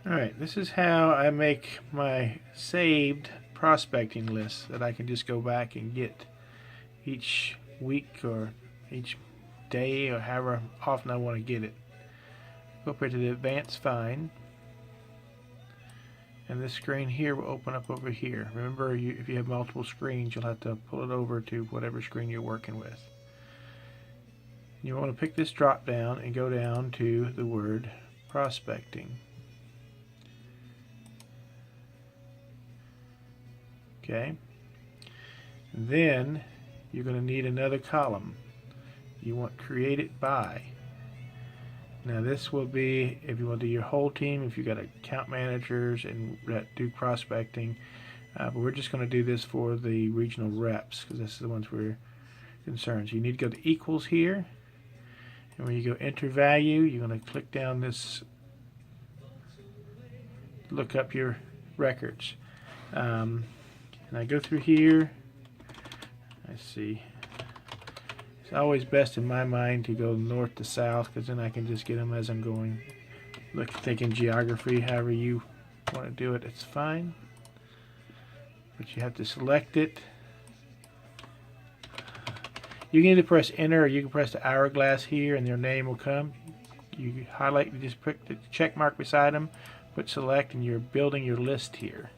Alright, this is how I make my saved prospecting list that I can just go back and get each week or each day or however often I want to get it. Go up here to the advanced find, and this screen here will open up over here. Remember, if you have multiple screens, you'll have to pull it over to whatever screen you're working with. You want to pick this drop down and go down to the word prospecting. Okay, then you're going to need another column. You want create it by. Now this will be if you want to do your whole team, if you've got account managers and that do prospecting, but we're just going to do this for the regional reps because this is the ones we're concerned. So you need to go to equals here, and when you go enter value, you're going to click down this, look up your records. And I go through here. I see. It's always best in my mind to go north to south because then I can just get them as I'm going. Look, thinking geography, however you want to do it, it's fine. But you have to select it. You can either press enter or you can press the hourglass here and their name will come. You highlight, you just put the check mark beside them, put select, and you're building your list here.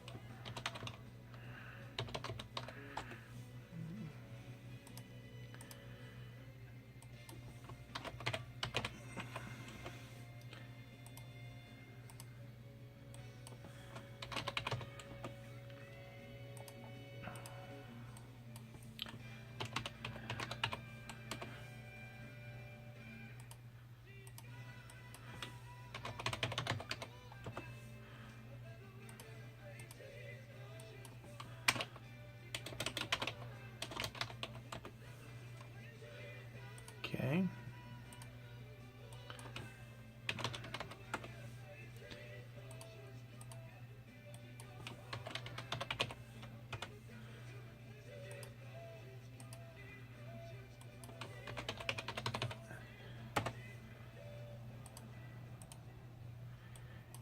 Okay.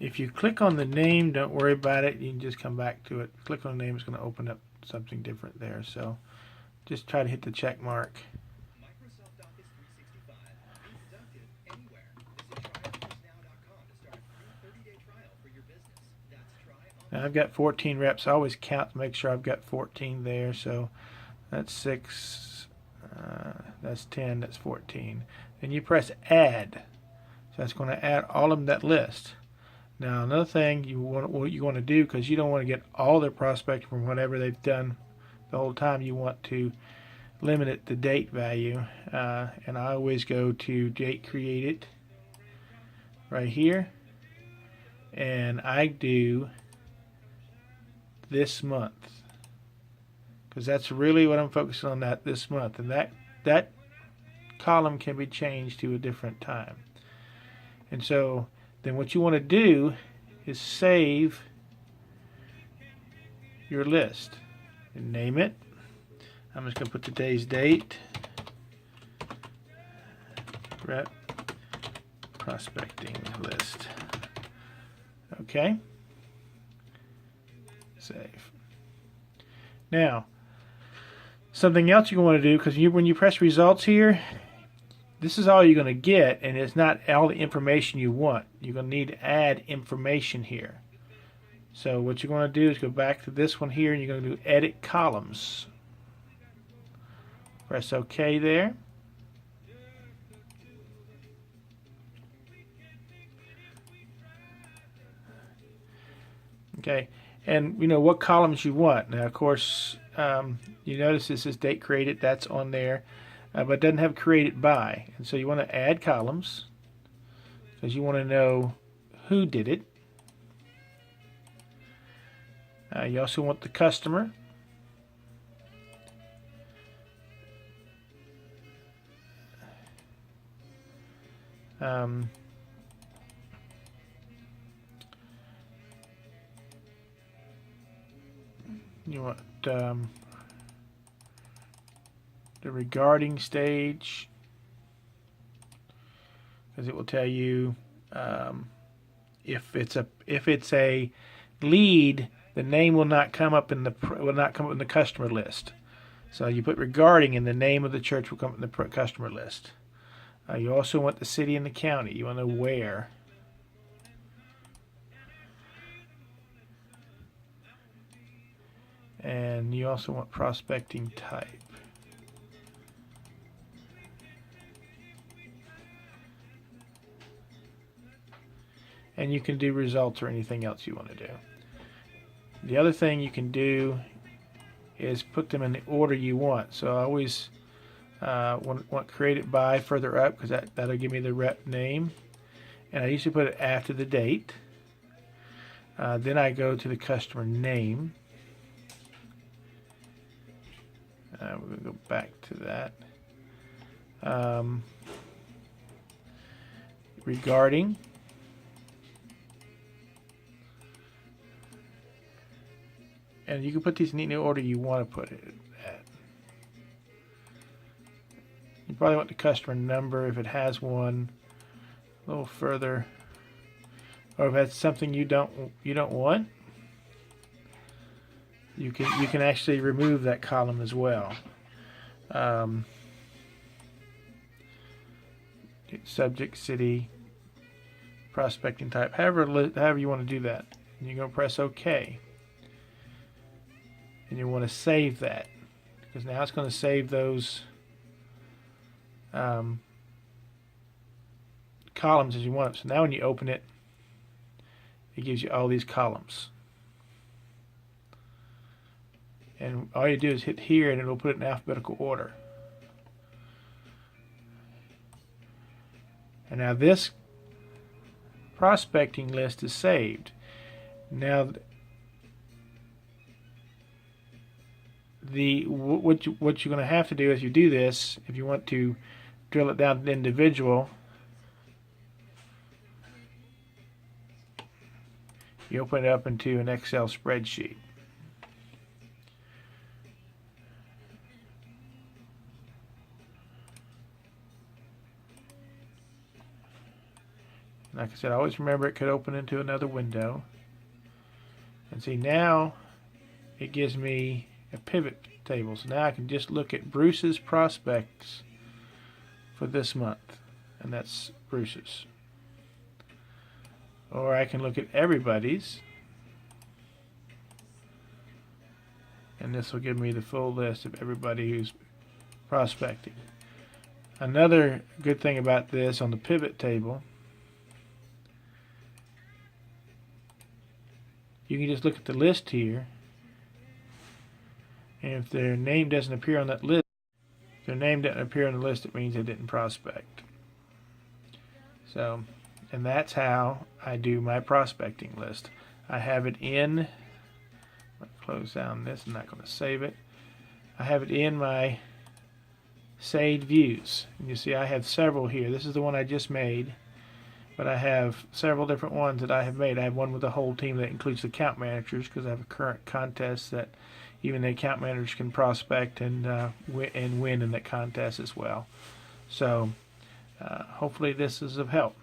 If you click on the name, don't worry about it. You can just come back to it. Click on the name, it's going to open up something different there. So just try to hit the check mark. Microsoft Office 365 is productive anywhere. Visit tryofficenow.com to start a free 30-day trial for your business. That's try. Now I've got 14 reps. I always count to make sure I've got 14 there. So that's 6, that's 10, that's 14. Then you press add. So that's going to add all of them to that list. Now another thing what you want to do, because you don't want to get all their prospects from whatever they've done the whole time, you want to limit it to date value. And I always go to date created right here, and I do this month because that's really what I'm focusing on, that this month, and that column can be changed to a different time. And so then what you want to do is save your list and name it. I'm just going to put today's date, rep prospecting list. Okay, save. Now something else you want to do, because when you press results here, this is all you're going to get, and it's not all the information you want. You're going to need to add information here. So what you're going to do is go back to this one here, and you're going to do edit columns. Press OK there. Okay, and you know what columns you want. Now, of course, you notice this is date created. That's on there. But it doesn't have created by, and so you want to add columns because you want to know who did it. You also want the customer. You want the regarding stage, because it will tell you If it's a lead, the name will not come up in the customer list. So you put regarding, and the name of the church will come up in the customer list. You also want the city and the county. You want to know where. And you also want prospecting type. And you can do results or anything else you want to do. The other thing you can do is put them in the order you want. So I always want created by further up, because that'll give me the rep name. And I usually put it after the date. Then I go to the customer name. We're going to go back to that. Regarding. And you can put these in any order you want to put it at. You probably want the customer number if it has one, a little further, or if it's something you don't want, you can actually remove that column as well. Subject, city, prospecting type, however you want to do that. And you're going to press OK. And you want to save that, because now it's going to save those columns as you want it. So now when you open it, it gives you all these columns. And all you do is hit here and it'll put it in alphabetical order. And now this prospecting list is saved. Now what you're going to have to do as you do this, if you want to drill it down to individual, you open it up into an Excel spreadsheet. Like I said, always remember it could open into another window. And see, now it gives me a pivot table. So now I can just look at Bruce's prospects for this month. And that's Bruce's. Or I can look at everybody's. And this will give me the full list of everybody who's prospecting. Another good thing about this on the pivot table, you can just look at the list here, and if their name doesn't appear on that list, if their name doesn't appear on the list, it means they didn't prospect. So, and that's how I do my prospecting list. I have it in, close down this, I'm not going to save it. I have it in my saved views. And you see I have several here. This is the one I just made. But I have several different ones that I have made. I have one with the whole team that includes the account managers, because I have a current contest that even the account managers can prospect and win in that contest as well. So hopefully this is of help.